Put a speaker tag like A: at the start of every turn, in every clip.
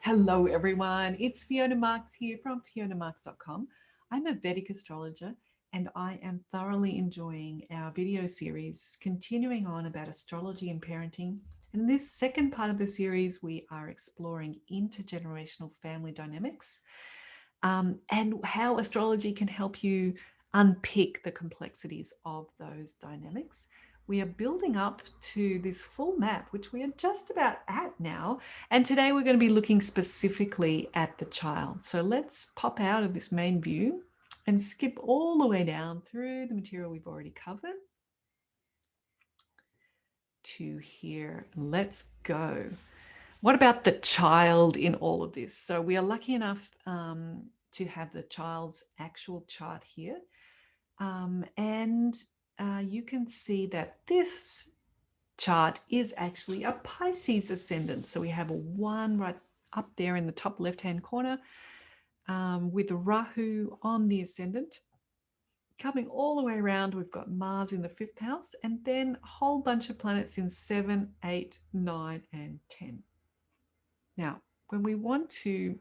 A: Hello, everyone. It's Fiona Marks here from fionamarks.com. I'm a Vedic astrologer and I am thoroughly enjoying our video series continuing on about astrology and parenting. In this second part of the series, we are exploring intergenerational family dynamics and how astrology can help you unpick the complexities of those dynamics. We are building up to this full map, which we are just about at now. And today we're going to be looking specifically at the child. So let's pop out of this main view and skip all the way down through the material we've already covered to here. Let's go. What about the child in all of this? So we are lucky enough to have the child's actual chart here. And you can see that this chart is actually a Pisces ascendant. So we have a 1 right up there in the top left-hand corner with Rahu on the ascendant. Coming all the way around, we've got Mars in the 5th house and then a whole bunch of planets in 7, 8, 9, and 10. Now, when we want to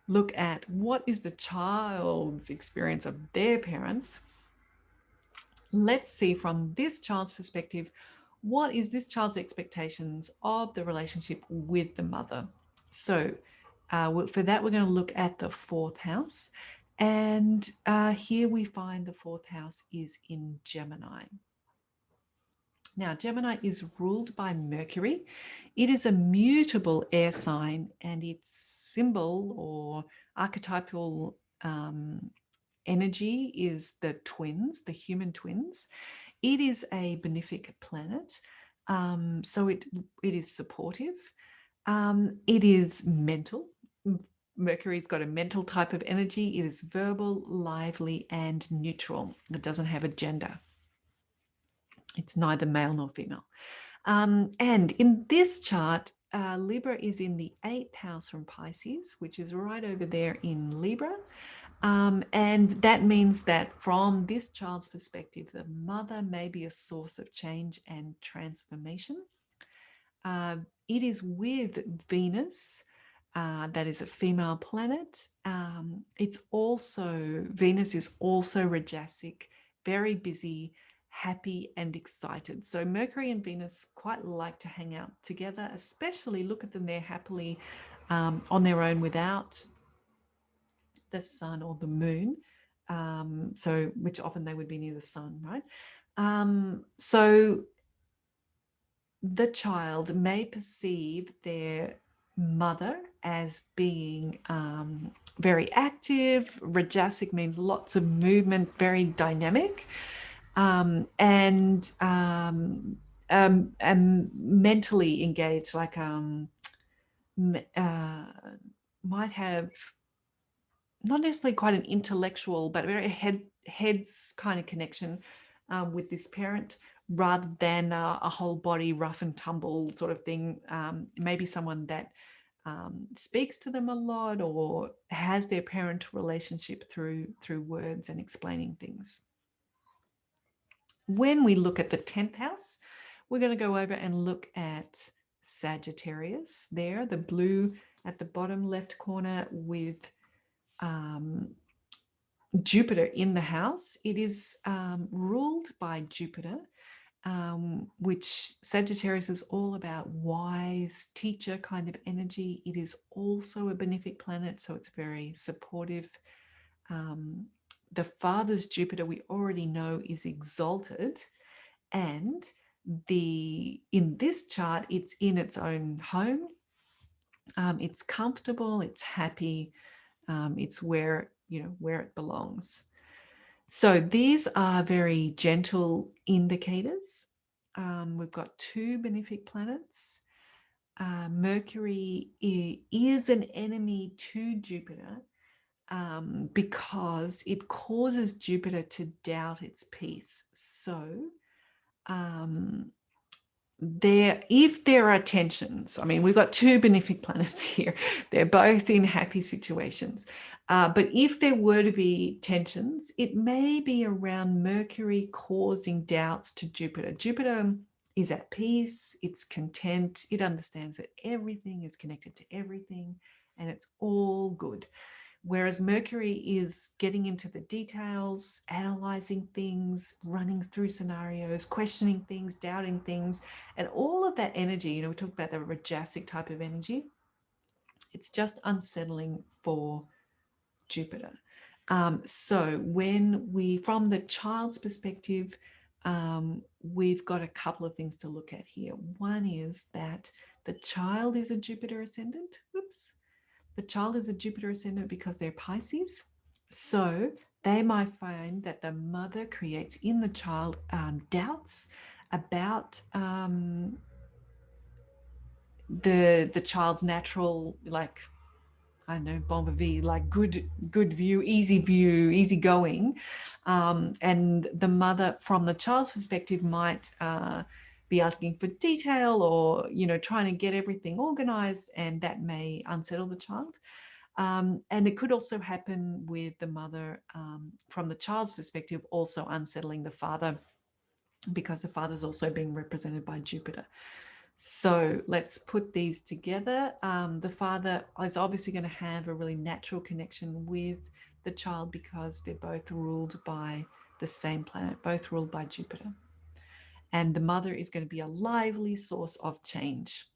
A: look at what is the child's experience of their parents, let's see from this child's perspective, what is this child's expectations of the relationship with the mother? So for that, we're going to look at the 4th house. And here we find the 4th house is in Gemini. Now, Gemini is ruled by Mercury. It is a mutable air sign, and its symbol or archetypal energy is the twins, the human twins. It is a benefic planet, so it is supportive. It is mental. Mercury's got a mental type of energy. It is verbal, lively, and neutral. It doesn't have a gender. It's neither male nor female. And in this chart, Libra is in the 8th house from Pisces, which is right over there in Libra. And that means that from this child's perspective, the mother may be a source of change and transformation. It is with Venus, that is a female planet. Venus is also Rajasic, very busy, happy and excited. So Mercury and Venus quite like to hang out together, especially look at them there happily on their own without the sun or the moon. Which often they would be near the sun, right? So the child may perceive their mother as being very active. Rajasic means lots of movement, very dynamic, and mentally engaged, like might have not necessarily quite an intellectual, but very heads kind of connection with this parent, rather than a whole body rough and tumble sort of thing. Maybe someone that speaks to them a lot or has their parent relationship through words and explaining things. When we look at the 10th house, we're going to go over and look at Sagittarius there, the blue at the bottom left corner with Jupiter in the house. It is ruled by Jupiter, which Sagittarius is all about wise teacher kind of energy. It is also a benefic planet, so it's very supportive. The father's Jupiter, we already know, is exalted, and in this chart, it's in its own home. It's comfortable, it's happy, it's where it belongs. So these are very gentle indicators. We've got 2 benefic planets. Mercury is an enemy to Jupiter because it causes Jupiter to doubt its peace. So if there are tensions, I mean, we've got 2 benefic planets here. They're both in happy situations. But if there were to be tensions, it may be around Mercury causing doubts to Jupiter. Jupiter is at peace, it's content, it understands that everything is connected to everything and it's all good. Whereas Mercury is getting into the details, analyzing things, running through scenarios, questioning things, doubting things, and all of that energy, we talk about the Rajasic type of energy. It's just unsettling for Jupiter. So from the child's perspective, we've got a couple of things to look at here. One is that the child is a Jupiter ascendant. Oops. The child is a Jupiter ascendant because they're Pisces. So they might find that the mother creates in the child doubts about the child's natural, like, I don't know, bon vivant, like good view, easy going. And the mother, from the child's perspective, might be asking for detail or, trying to get everything organized, and that may unsettle the child. And it could also happen with the mother, from the child's perspective, also unsettling the father, because the father's also being represented by Jupiter. So let's put these together. The father is obviously going to have a really natural connection with the child because they're both ruled by the same planet, both ruled by Jupiter. And the mother is going to be a lively source of change.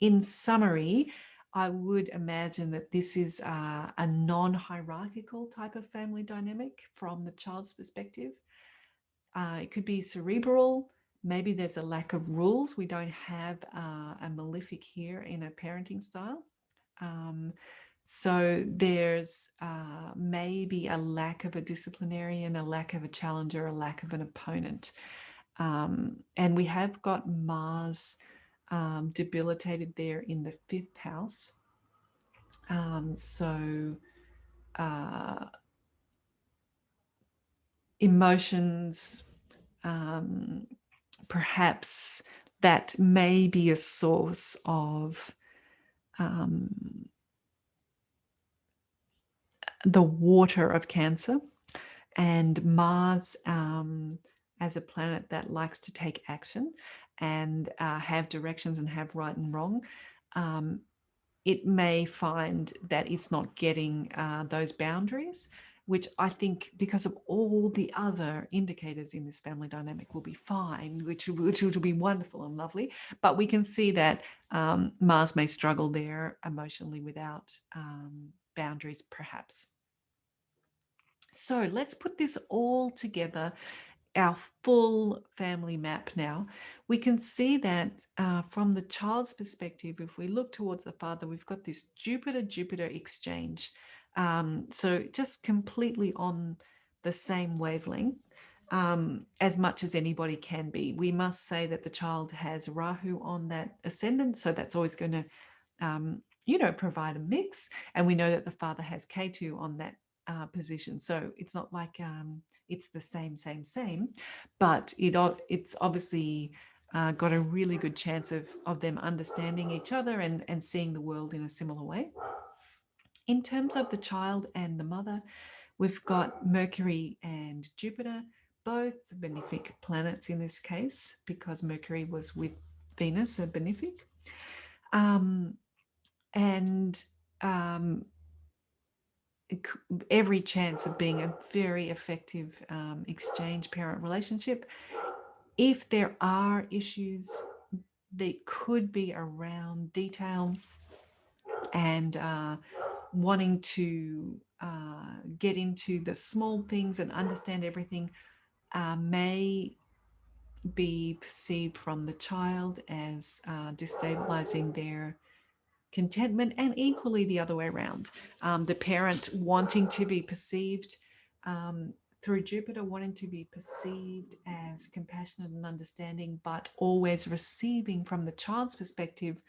A: In summary, I would imagine that this is a non-hierarchical type of family dynamic from the child's perspective. It could be cerebral. Maybe there's a lack of rules. We don't have a malefic here in a parenting style. So there's maybe a lack of a disciplinarian, a lack of a challenger, a lack of an opponent. And we have got Mars debilitated there in the 5th house. So emotions, perhaps that may be a source of the water of Cancer, and Mars as a planet that likes to take action and have directions and have right and wrong. It may find that it's not getting those boundaries, which I think, because of all the other indicators in this family dynamic, will be fine, which will be wonderful and lovely. But we can see that Mars may struggle there emotionally without boundaries, perhaps. So let's put this all together, our full family map now. We can see that from the child's perspective, if we look towards the father, we've got this Jupiter exchange. So just completely on the same wavelength, as much as anybody can be. We must say that the child has Rahu on that ascendant, so that's always going to provide a mix. And we know that the father has Ketu on that position. So it's not like it's the same, but it's obviously got a really good chance of them understanding each other and seeing the world in a similar way. In terms of the child and the mother, we've got Mercury and Jupiter, both benefic planets in this case, because Mercury was with Venus, a benefic. Every chance of being a very effective exchange parent relationship. If there are issues, they could be around detail and wanting to get into the small things and understand everything, may be perceived from the child as destabilizing their contentment, and equally the other way around. The parent wanting to be perceived through Jupiter, wanting to be perceived as compassionate and understanding, but always receiving from the child's perspective.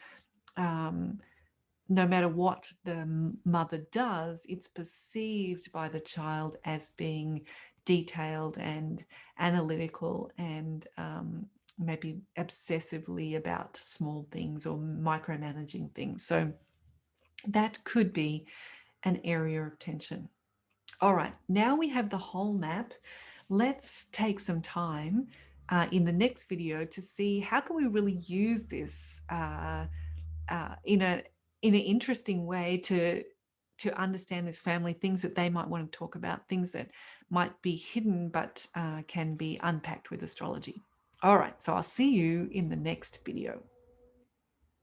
A: No matter what the mother does, it's perceived by the child as being detailed and analytical and maybe obsessively about small things or micromanaging things. So that could be an area of tension. All right, now we have the whole map. Let's take some time in the next video to see how can we really use this in an interesting way to understand this family, things that they might want to talk about, things that might be hidden but can be unpacked with astrology. All right, so I'll see you in the next video.